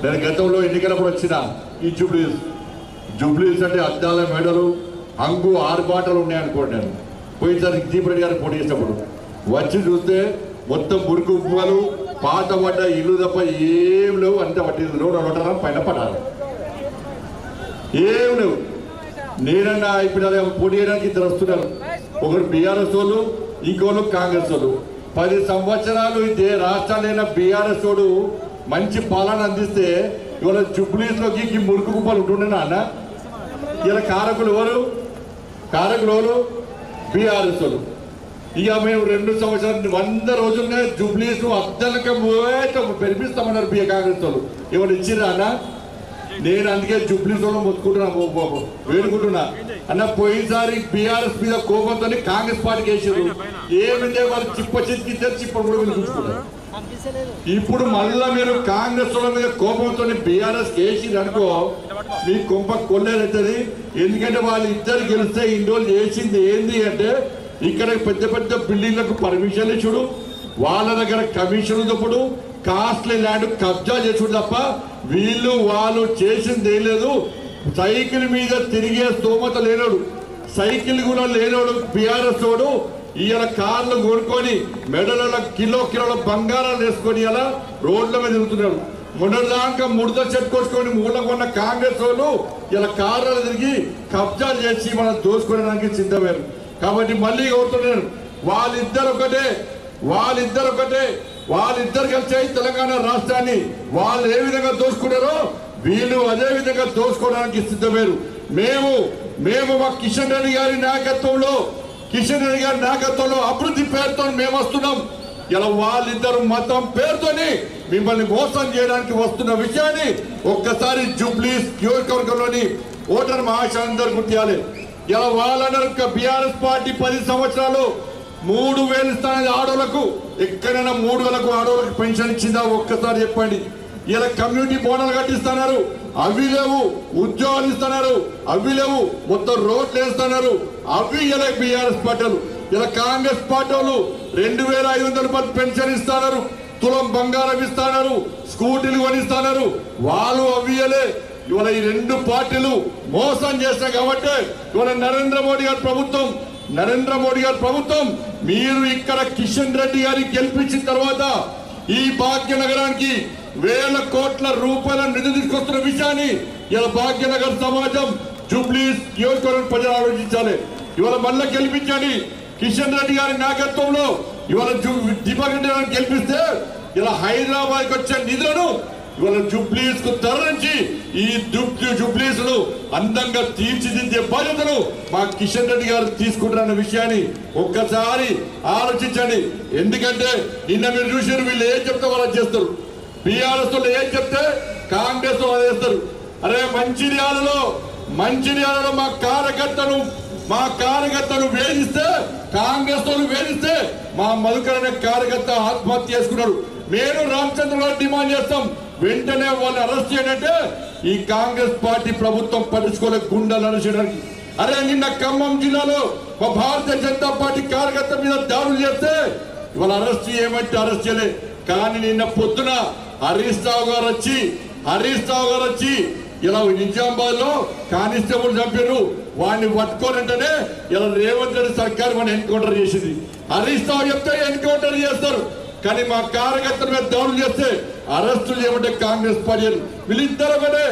నేను గతంలో ఎన్నికలప్పుడు వచ్చిన ఈ జూబ్లీస్ అంటే అద్దాల మెడలు హంగు ఆరుబాటలు ఉన్నాయనుకోండి. నేను పోయినసారి దీపరెడ్డి గారు పోటీ చేసినప్పుడు వచ్చి చూస్తే మొత్తం మురికి ఉప్పులు పాత పడ్డ ఇల్లు తప్ప ఏం లేవు. అంత పట్టి రోడ్డు పైన పడాలి ఏం లేవు. నేనన్నా ఇప్పుడు పోటీ చేయడానికి ఇద్దరు వస్తున్నారు. ఒకరు బీఆర్ఎస్ వాళ్ళు, ఇంకోళ్ళు కాంగ్రెస్ వాళ్ళు. 10 సంవత్సరాలు ఇదే రాష్ట్రాలైన బీఆర్ఎస్ వాడు మంచి పాలన అందిస్తే ఇవాళ జూబ్లీస్లోకి మురికి కుప్పలు ఉంటుండేనా అన్న? ఇలా కారకులు ఎవరు? బీఆర్ఎస్ వాళ్ళు. ఇక మేము 2 సంవత్సరాలు 100 రోజులనే జూబ్లీస్ అద్దలక పెరిపిస్తామన్నారు కాంగ్రెస్ వాళ్ళు. ఎవరు ఇచ్చిరా అన్న? నేను అందుకే జూబ్లీస్ వాళ్ళు వేడుకుంటున్నా అన్న. పోయినసారి బీఆర్ఎస్ మీద కోపంతో కాంగ్రెస్ పార్టీకి వేసారు. ఏమిందే వాళ్ళు చిప్పచెత్తితే చిప్ప కూడా చూసుకున్నారు. ఇప్పుడు మళ్ళా మీరు కాంగ్రెస్ వాళ్ళ మీద కోపంతో బీఆర్ఎస్ వేసింది అనుకో, మీ కొంప కొల్లేదవుతుంది. ఎందుకంటే వాళ్ళు ఇద్దరు గెలిస్తే ఇన్ని రోజులు చేసింది ఏంది అంటే ఇక్కడ పెద్ద పెద్ద బిల్డింగ్లకు పర్మిషన్లు ఇచ్చుడు, వాళ్ళ దగ్గర కమిషన్లు తప్పుడు, కాస్ట్లీ ల్యాండ్ కబ్జా చేసుడు తప్ప వాళ్ళు చేసింది ఏం లేదు. సైకిల్ మీద తిరిగే స్తోమత లేనోడు, సైకిల్ కూడా లేనోడు బీఆర్ఎస్ వాడు ఇవాళ కార్లు కొనుక్కొని మెడల కిలోల బంగారాలు వేసుకొని ఇలా రోడ్ల మీద తిరుగుతున్నాడు. మొన్నటిదాకా ముడత చెట్టుకొచ్చుకొని మూలకున్న కాంగ్రెస్ వాళ్ళు ఇలా కార్లు తిరిగి కబ్జాలు చేసి మనం దోసుకోవడానికి సిద్ధమయ్యారు. కాబట్టి మళ్ళీ కోరుతున్నాను, వాళ్ళిద్దరు కలిసి తెలంగాణ రాష్ట్రాన్ని వాళ్ళు ఏ విధంగా దోచుకున్నారో వీళ్ళు అదే విధంగా దోచుకోవడానికి సిద్ధమయ్యారు. మేము మా కిషన్ రెడ్డి గారి నాయకత్వంలో అభివృద్ధి పేరుతో మేము వస్తున్నాం. ఇలా వాళ్ళిద్దరు మతం పేరుతోని మిమ్మల్ని మోసం చేయడానికి వస్తున్న విషయాన్ని ఒక్కసారి జూబ్లీస్ నియోజకవర్గంలోని ఓటర్ మహాశయులందరూ గుర్తియాలి. ఇలా వాళ్ళందరూ బీఆర్ఎస్ పార్టీ 10 సంవత్సరాలు 3000 ఇస్తానని ఆడోళ్లకు, ఎక్కడైనా 3000కు ఆడోళ్లకు పెన్షన్ ఇచ్చిందా ఒక్కసారి చెప్పండి. ఇలా కమ్యూనిటీ బోనాలు కట్టిస్తున్నారు, అవి లేవు. ఉద్యోగాలు ఇస్తున్నారు, అవి లేవు. మొత్తం రోడ్లు వేస్తున్నారు, అవి ఇలా బీఆర్ఎస్ పార్టీలు. ఇలా కాంగ్రెస్ పార్టీ వాళ్ళు 2500 రూపాయలు పెన్షన్ ఇస్తున్నారు, తులం బంగారం ఇస్తున్నారు, స్కూటీలు కొనిస్తున్నారు. వాళ్ళు అవియలే. ఇవాళ ఈ 2 పార్టీలు మోసం చేస్తాయి. కాబట్టి ఇవాళ నరేంద్ర మోడీ గారి ప్రభుత్వం మీరు ఇక్కడ కిషన్ రెడ్డి గారికి గెలిపించిన తర్వాత ఈ భాగ్యనగరానికి 1000 కోట్ల రూపాయల నిధులు తీసుకొస్తున్న విషయాన్ని ఇలా భాగ్యనగర్ సమాజం జూబ్లీస్ నియోజకవర్గం ప్రజలు ఆలోచించాలి. ఇవాళ మళ్ళీ గెలిపించండి. కిషన్ రెడ్డి గారి నాయకత్వంలో ఇవాళ దీపక్ రెడ్డి గారిని గెలిపిస్తే ఇలా హైదరాబాద్కి వచ్చే నిధులను ఇవాళ జూబ్లీస్ కు తరలించి ఈ జూబ్లీస్ ను అందంగా తీర్చిదిద్దే బాధ్యతను మా కిషన్ రెడ్డి గారు తీసుకుంటారన్న విషయాన్ని ఒక్కసారి ఆలోచించండి. ఎందుకంటే నిన్న మీరు చూసారు, వీళ్ళు ఏం చెప్తే వాళ్ళు చేస్తారు. బీఆర్ఎస్ వాళ్ళు ఏం చెప్తే కాంగ్రెస్ వాళ్ళు చేస్తారు. అరే మంచిర్యాలలో మా కార్యకర్తను వేధిస్తే, కాంగ్రెస్ వాళ్ళు వేధిస్తే మా మధుకర్ అనే కార్యకర్త ఆత్మహత్య చేసుకున్నాడు. మేము రామచంద్రరావు డిమాండ్ చేస్తాం, వెంటనే వాళ్ళు అరెస్ట్ చేయడంటే ఈ కాంగ్రెస్ పార్టీ ప్రభుత్వం పట్టించుకోలే గుండాలు అరెస్ట్ చేయడానికి. అరే నిన్న ఖమ్మం జిల్లాలో మా భారతీయ జనతా పార్టీ కార్యకర్త మీద దాడులు చేస్తే ఇవాళ అరెస్ట్ చేయమంటే అరెస్ట్ చేయలే. కానీ నిన్న పొద్దున హరీష్ రావు గారు వచ్చి ఇలా నిజామాబాద్ లో కానిస్టేబుల్ చంపారు, వాడిని పట్టుకోనంటేనే ఇలా రేవంత్ రెడ్డి సర్కార్ వాడిని ఎన్కౌంటర్ చేసింది. హరీష్ రావు చెప్తే ఎన్కౌంటర్ చేస్తారు, కానీ మా కార్యకర్తల మీద దాడులు చేస్తే అరెస్టులు చేయమంటే కాంగ్రెస్ పార్టీ. వీళ్ళిద్దరు ఒకటే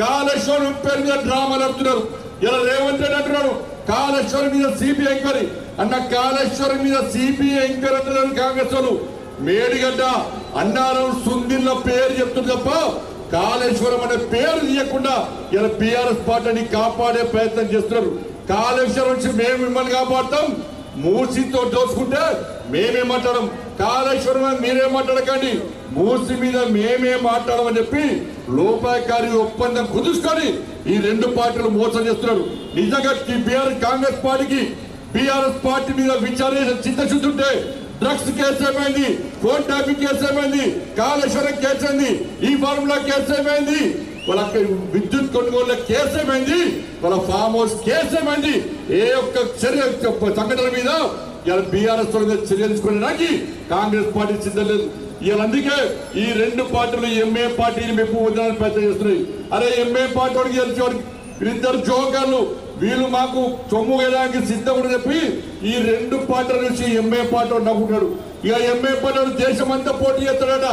కాళేశ్వరం పేరు మీద డ్రామాలు నడుపుతున్నారు. ఇలా రేవంత్ రెడ్డి అంటున్నాడు కాళేశ్వరం మీద సిబిఐ ఎంక్వైరీ అన్న. కాళేశ్వరం మీద సిబిఐ ఎంక్వైరీ అంటున్నారు కాంగ్రెస్ వాళ్ళు. మేడిగడ్డ అన్నారం సుందిల్ల పేరు చెప్తుంది తప్ప కాళేశ్వరం అనే పేరు తీయకుండా ఇలా బీఆర్ఎస్ పార్టీని కాపాడే ప్రయత్నం చేస్తున్నారు. కాళేశ్వరం నుంచి మేము మిమ్మల్ని కాపాడుతాం, మూసితో దోచుకుంటే మేమేం మాట్లాడడం, కాళేశ్వరం మీరేం మాట్లాడకండి, మూసి మీద మేమేం మాట్లాడమని చెప్పి లోపాయకారి ఒప్పందం కుదుర్చుకొని ఈ 2 పార్టీలు మోసం చేస్తున్నారు. నిజంగా కాంగ్రెస్ పార్టీకి బీఆర్ఎస్ పార్టీ మీద విచారణ చిత్తశుద్ధి ఉంటే డ్రగ్స్ కేసు ఏమైంది, ఫోన్ ట్యాపింగ్ కేసు ఏమైంది, కాళేశ్వరం కేసు ఏమైంది, ఈ ఫార్ములా కేసు ఏమైంది, వాళ్ళ విద్యుత్ కొనుగోలు కేసు ఏమైంది, వాళ్ళ ఫామ్ హౌస్ కేసు ఏమైంది, ఏ ఒక్క సంఘటన మీద బీఆర్ఎస్ చర్య తీసుకోవడానికి కాంగ్రెస్ పార్టీ సిద్ధం లేదు. అందుకే ఈ రెండు పార్టీలు ఎంఏ పార్టీని మెప్పు వద్దాలని ప్రయత్నం చేస్తున్నాయి. అరే ఎంఏ పార్టీ వాడికి గెలిచేవాడికి వీళ్ళిద్దరు జోకర్లు, వీళ్ళు మాకు సొమ్ము వేయడానికి సిద్ధం అని చెప్పి ఈ రెండు పార్టీల నుంచి ఎంఏ పార్టీ వాడు నవ్వుకున్నాడు. ఇక ఎంఏ పార్టీ వాడు దేశం అంతా పోటీ చేస్తాడట.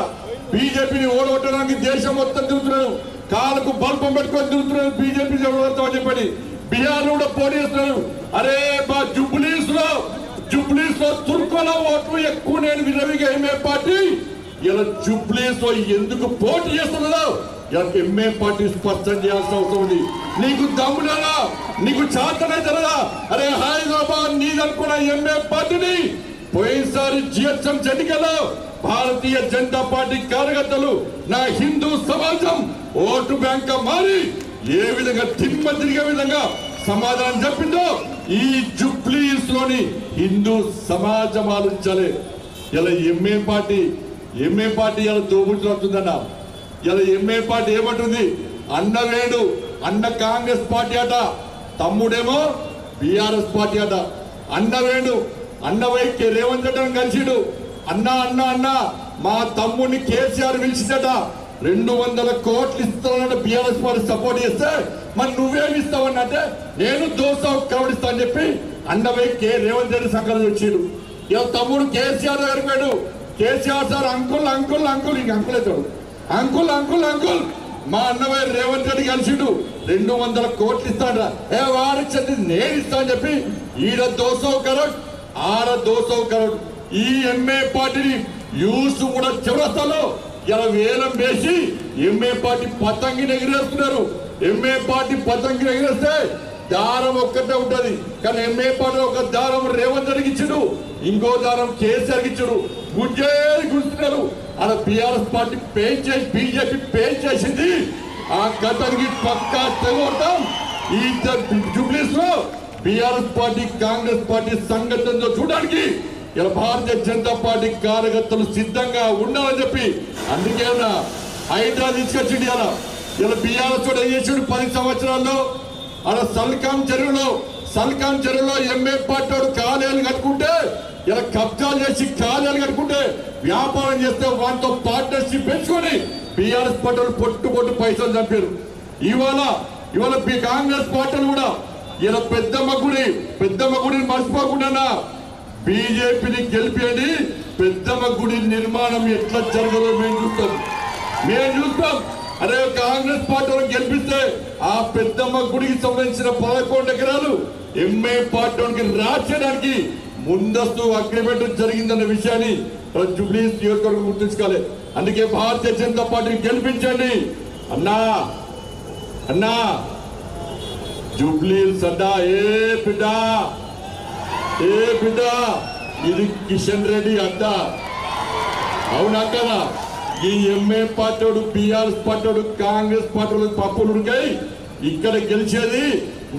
బీజేపీని ఓడగొట్టడానికి దేశం మొత్తం తిరుగుతున్నాడు, కాళ్ళకు బల్పం పెట్టుకొని తిరుగుతున్నాడు బీజేపీ ఓడగొడతామని చెప్పని. బీహార్ కూడా పోటీ చేస్తున్నాడు. అరే మా జుబ్లీస్ లో తుర్కోల ఓట్లు ఎక్కువ నేను విరవిగా ఎంఏ పార్టీ ఇలా జుబ్లీస్ లో ఎందుకు పోటీ చేస్తున్నదో ఎంఏ పార్టీ స్పష్టం చేయాల్సిన అవసరం ఉంది. నీకు దమ్ములేదా, నీకు చేతనే తెలదా? అరే హైదరాబాద్ నీదనుకున్న ఎంఏ పార్టీని పోయినసారి జిహెచ్ఎం ఎన్నికల్లో భారతీయ జనతా పార్టీ కార్యకర్తలు నా హిందూ సమాజం ఓటు బ్యాంక్ మారి ఏ విధంగా తిమ్మ తిరిగే విధంగా సమాధానం చెప్పిందో ఈ జుబ్లీస్ లోని హిందూ సమాజం ఆలోచించాలి. ఇలా ఎంఏ పార్టీ ఇలా దోబుతుందన్న. ఇలా ఎంఏ పార్టీ ఏమంటుంది? అన్న వేడు అన్న కాంగ్రెస్ పార్టీ అట, తమ్ముడేమో బీఆర్ఎస్ పార్టీ అట. అన్న వేడు అన్న వైకి రేవంత్ రెడ్డి కలిసిడు. అన్న మా తమ్ముడిని కేసీఆర్ పిలిచిందట. 200 కోట్లు ఇస్తానన్న బీఆర్ఎస్ పార్టీ సపోర్ట్ చేస్తే మరి నువ్వేమి ఇస్తావన్నంటే నేను దోశ కవడిస్తా అని చెప్పి అన్న వైకి రేవంత్ రెడ్డి సంకల్పం వచ్చిండు. ఇలా తమ్ముడు కేసీఆర్ దగ్గరికి పోయాడు. కేసీఆర్ సార్ అంకుల్ ఇంక అంకుల్ అవుతాడు. అంకుల్ మా అన్నవయ్య రేవంత్ రెడ్డి కలిసిండు. 200 కోట్లు ఇస్తాడు. వారిచ్చింది నేను ఇస్తా అని చెప్పి ఈడ దోసో కరోడ్ ఆడ దోసో కరోడ్. ఈ ఎంఏ పార్టీని యూస్ కూడా చౌరస్తాలో ఇలా వేలం వేసి ఎంఏ పార్టీ పతంగిని ఎగిరేస్తున్నారు. ఎంఏ పార్టీ పతంగిని ఎగిరేస్తే దారం ఒక్కటే ఉంటది, కానీ ఎంఏ పార్టీ ఒక దారం రేవంత్ రెడ్డికి ఇచ్చాడు, ఇంకో దారం కేసీఆర్కి ఇచ్చాడు. గుజ్జేది గుర్తున్నారు. అలా బీఆర్ఎస్ పార్టీ బీజేపీ పే చేసింది. ఆ గతానికి పక్కా తెగొడతాం. ఈ జుబ్లీస్ లో బీఆర్ఎస్ పార్టీ కాంగ్రెస్ పార్టీ సంఘటనతో చూడడానికి ఇలా భారతీయ జనతా పార్టీ కార్యకర్తలు సిద్ధంగా ఉండాలని చెప్పి అందుకే హైడ్రా తీసుకొచ్చింది. ఇలా బీఆర్ఎస్ ఏం చేసాడు 10 సంవత్సరాల్లో అలా సల్కాం చెరువులో ఎంఏ పార్టీ వాడు కాలేలు కట్టుకుంటే ఇలా కబ్జాలు చేసి కాలేలు కట్టుకుంటే వ్యాపారం చేస్తే వాటితో పార్ట్నర్షిప్ పెంచుకొని బీఆర్ఎస్ పార్టీ పొట్టు పైసలు చంపారు. ఇవాళ కాంగ్రెస్ పార్టీలు కూడా ఇలా పెద్దమ్మ గుడిని మర్చిపోకుండా బీజేపీని గెలిపేది. పెద్దమ్మ గుడి నిర్మాణం ఎట్లా జరగదో మేము చూస్తాం. అదే కాంగ్రెస్ పార్టీ గెలిపిస్తే ఆ పెద్దమ్మ గుడికి సంబంధించిన 11 ఎకరాలు ఎంఏ పార్టీకి రాసేయడానికి ముందస్తు అగ్రిమెంట్ జరిగిందన్న విషయాన్ని జుబ్లీస్ నియోజకవర్గం గుర్తుంచుకోవాలి. అందుకే భారతీయ జనతా పార్టీని గెలిపించండి అన్నా. జుబ్లీస్ అడ్డా ఏ బిడ్డ ఇది కిషన్ రెడ్డి అడ్డా, అవునా కదా? ఈ MA party BRS party Congress party పప్పులు ఉడికాయి. ఇక్కడ గెలిచేది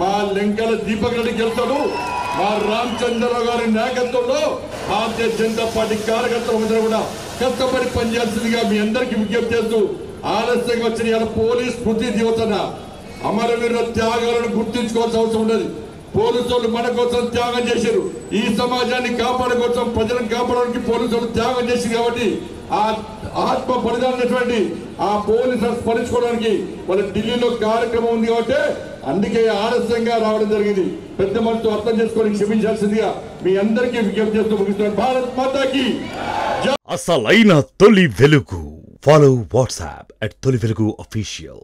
మా లెంకల దీపక్ రెడ్డి గెలుస్తాడు. మా రామచంద్రరావు గారి నాయకత్వంలో భారతీయ జనతా పార్టీ కార్యకర్తలు కూడా కష్టపడి పనిచేయాల్సిందిగా మీ అందరికీ విజ్ఞప్తి చేస్తూ ఆలస్యంగా వచ్చిన పోలీస్ స్మృతి దివసన అమరవీరుల త్యాగాలను గుర్తించుకోవాల్సిన అవసరం ఉండదు. పోలీసులు మన కోసం త్యాగం చేశారు. ఈ సమాజాన్ని కాపాడే కోసం, ప్రజలను కాపాడడానికి పోలీసులు త్యాగం చేశారు. కాబట్టి ఆ ఆత్మ బలిదానటువంటి ఆ పోలీసులు స్మరించుకోవడానికి వాళ్ళ ఢిల్లీలో కార్యక్రమం ఉంది. కాబట్టి అందుకే ఆలస్యంగా రావడం జరిగింది. పెద్ద మనసుతో అర్థం చేసుకొని క్షమించాల్సిందిగా మీ అందరికీ విజ్ఞప్తి చేస్తూ ముగిస్తున్నాను. భారత్ మాతాకి అసలైన తొలి వెలుగు. ఫాలో వాట్సాప్ @తొలి వెలుగు official.